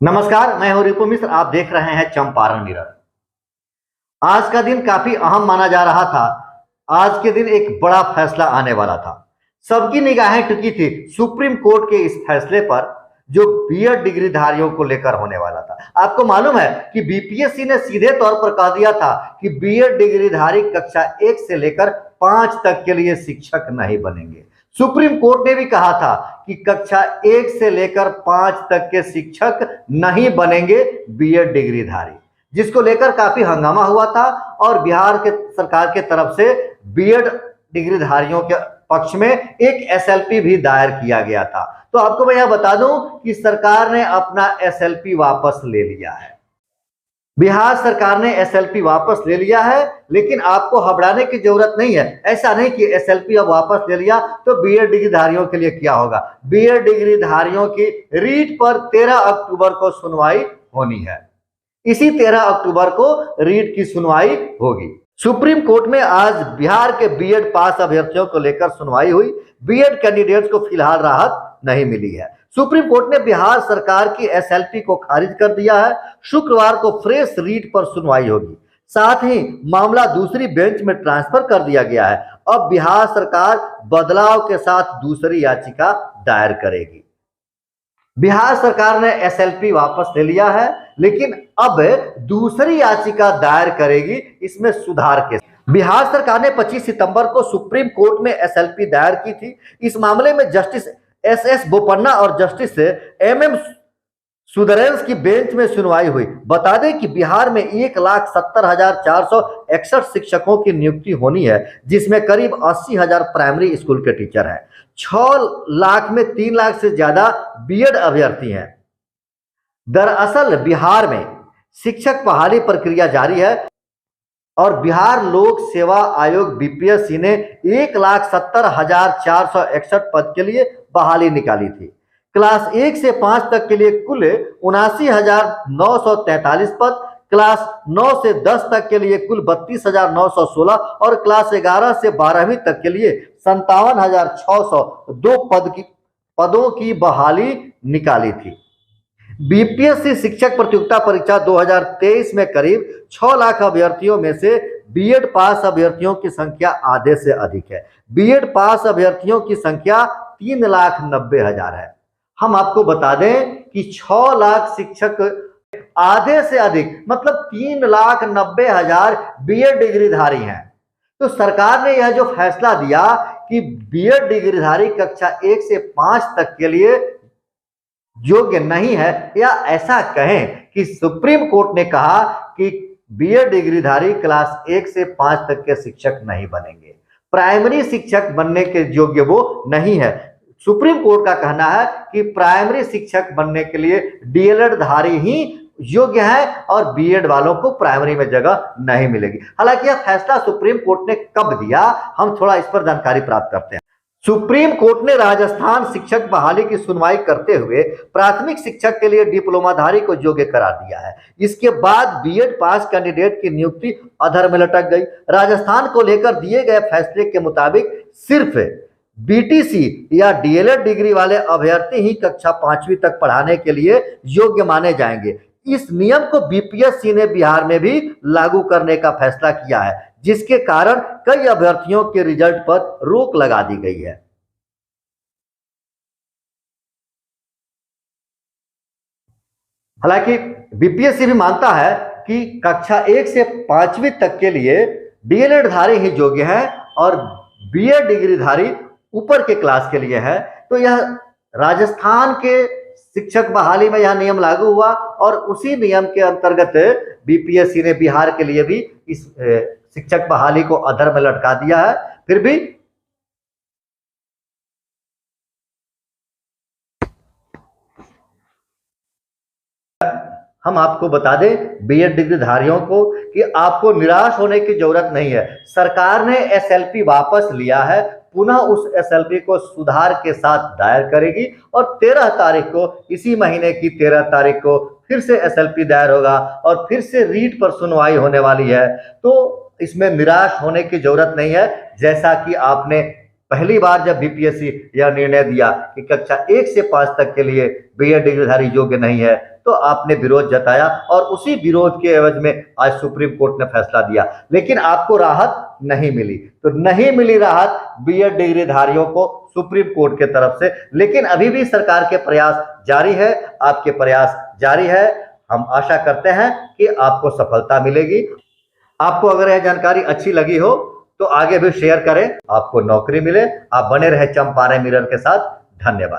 नमस्कार, मैं हूं रिपु मिश्र। आप देख रहे हैं चंपारण मिरर। आज का दिन काफी अहम माना जा रहा था। आज के दिन एक बड़ा फैसला आने वाला था। सबकी निगाहें टिकी थी सुप्रीम कोर्ट के इस फैसले पर, जो बीएड डिग्रीधारियों को लेकर होने वाला था। आपको मालूम है कि बीपीएससी ने सीधे तौर पर कह दिया था कि बीएड डिग्रीधारी कक्षा 1 से लेकर 5 तक के लिए शिक्षक नहीं बनेंगे। सुप्रीम कोर्ट ने भी कहा था कि कक्षा 1 से लेकर 5 तक के शिक्षक नहीं बनेंगे बीएड डिग्रीधारी, जिसको लेकर काफी हंगामा हुआ था और बिहार के सरकार के तरफ से बीएड डिग्रीधारियों के पक्ष में एक एसएलपी भी दायर किया गया था। तो आपको मैं यह बता दूं कि सरकार ने अपना एसएलपी वापस ले लिया है। बिहार सरकार ने एसएलपी वापस ले लिया है, लेकिन आपको घबराने की जरूरत नहीं है। ऐसा नहीं कि एसएलपी अब वापस ले लिया तो बीएड डिग्रीधारियों के लिए क्या होगा। बीएड डिग्रीधारियों की रीट पर 13 अक्टूबर को सुनवाई होनी है। इसी 13 अक्टूबर को रीट की सुनवाई होगी। सुप्रीम कोर्ट में आज बिहार के बीएड पास अभ्यर्थियों को लेकर सुनवाई हुई। बीएड कैंडिडेट्स को फिलहाल राहत नहीं मिली है। सुप्रीम कोर्ट ने बिहार सरकार की एसएलपी को खारिज कर दिया है। शुक्रवार को फ्रेश रीट पर सुनवाई होगी। साथ ही मामला दूसरी बेंच में ट्रांसफर कर दिया गया है। अब बिहार सरकार बदलाव के साथ दूसरी याचिका दायर करेगी। बिहार सरकार ने एसएलपी वापस ले लिया है, लेकिन अब दूसरी याचिका दायर करेगी इसमें सुधार के। बिहार सरकार ने 25 सितंबर को सुप्रीम कोर्ट में एसएलपी दायर की थी। इस मामले में जस्टिस एसएस बोपन्ना और जस्टिस एमएम सुंदरेश की बेंच में सुनवाई हुई। बता दें कि बिहार में 1,70,461 शिक्षकों की नियुक्ति होनी है, जिसमें करीब 80,000 प्राइमरी स्कूल के टीचर हैं। 6 लाख में 3 लाख से ज्यादा बीएड अभ्यर्थी हैं। दरअसल बिहार में शिक्षक बहाली प्रक्रिया जारी है और बिहार लोक सेवा आयोग बीपीएससी ने 1,70,461 पद के लिए बहाली निकाली थी। क्लास 1 से 5 तक के लिए कुल 79,943 पद, क्लास 9 से 10 तक के लिए कुल 32,916 और क्लास 11 से 12वीं तक के लिए 57,602 पदों की बहाली निकाली थी। बीपीएससी शिक्षक प्रतियोगिता परीक्षा 2023 में करीब 6 लाख अभ्यर्थियों में से बीएड पास अभ्यर्थियों की संख्या आधे से अधिक है। बीएड पास अभ्यर्थियों की संख्या 3,90,000 है। हम आपको बता दें कि 6 लाख शिक्षक आधे से अधिक मतलब 3,90,000 बीएड डिग्रीधारी हैं। तो सरकार ने यह जो फैसला दिया कि बीएड डिग्रीधारी कक्षा 1 से 5 तक के लिए योग्य नहीं है, या ऐसा कहें कि सुप्रीम कोर्ट ने कहा कि बीएड डिग्रीधारी क्लास 1 से 5 तक के शिक्षक नहीं बनेंगे, प्राइमरी शिक्षक बनने के योग्य वो नहीं है। सुप्रीम कोर्ट का कहना है कि प्राइमरी शिक्षक बनने के लिए डीएलएड धारी ही योग्य है और बीएड वालों को प्राइमरी में जगह नहीं मिलेगी। हालांकि यह फैसला सुप्रीम कोर्ट ने कब दिया, हम थोड़ा इस पर जानकारी प्राप्त करते हैं। सुप्रीम कोर्ट ने राजस्थान शिक्षक बहाली की सुनवाई करते हुए प्राथमिक शिक्षक के लिए डिप्लोमाधारी को योग्य करार दिया है। इसके बाद बीएड पास कैंडिडेट की नियुक्ति अधर में लटक गई। राजस्थान को लेकर दिए गए फैसले के मुताबिक सिर्फ बीटीसी या डीएलएड डिग्री वाले अभ्यर्थी ही कक्षा 5वीं तक पढ़ाने के लिए योग्य माने जाएंगे। इस नियम को बीपीएससी ने बिहार में भी लागू करने का फैसला किया है, जिसके कारण कई अभ्यर्थियों के रिजल्ट पर रोक लगा दी गई है। हालांकि बीपीएससी भी मानता है कि कक्षा 1 से 5वीं तक के लिए डीएलएड धारी ही योग्य हैं और बीएड डिग्रीधारी ऊपर के क्लास के लिए है। तो यह राजस्थान के शिक्षक बहाली में यह नियम लागू हुआ और उसी नियम के अंतर्गत बीपीएससी ने बिहार के लिए भी इस शिक्षक बहाली को अधर में लटका दिया है। फिर भी हम आपको बता दें बीएड डिग्रीधारियों को कि आपको निराश होने की जरूरत नहीं है। सरकार ने एसएलपी वापस लिया है, पुनः उस एसएलपी को सुधार के साथ दायर करेगी और 13 तारीख को, इसी महीने की 13 तारीख को फिर से एसएलपी दायर होगा और फिर से रीट पर सुनवाई होने वाली है। तो इसमें निराश होने की जरूरत नहीं है। जैसा कि आपने पहली बार जब बीपीएससी यह निर्णय दिया कि कक्षा 1 से 5 तक के लिए बीएड डिग्रीधारी योग्य नहीं है, तो आपने विरोध जताया और उसी विरोध के एवज में आज सुप्रीम कोर्ट ने फैसला दिया। लेकिन आपको राहत नहीं मिली, तो नहीं मिली राहत बीएड डिग्रीधारियों को सुप्रीम कोर्ट के तरफ से। लेकिन अभी भी सरकार के प्रयास जारी है, आपके प्रयास जारी है। हम आशा करते हैं कि आपको सफलता मिलेगी। आपको अगर यह जानकारी अच्छी लगी हो तो आगे भी शेयर करें, आपको नौकरी मिले। आप बने रहे चंपारण मिरर के साथ। धन्यवाद।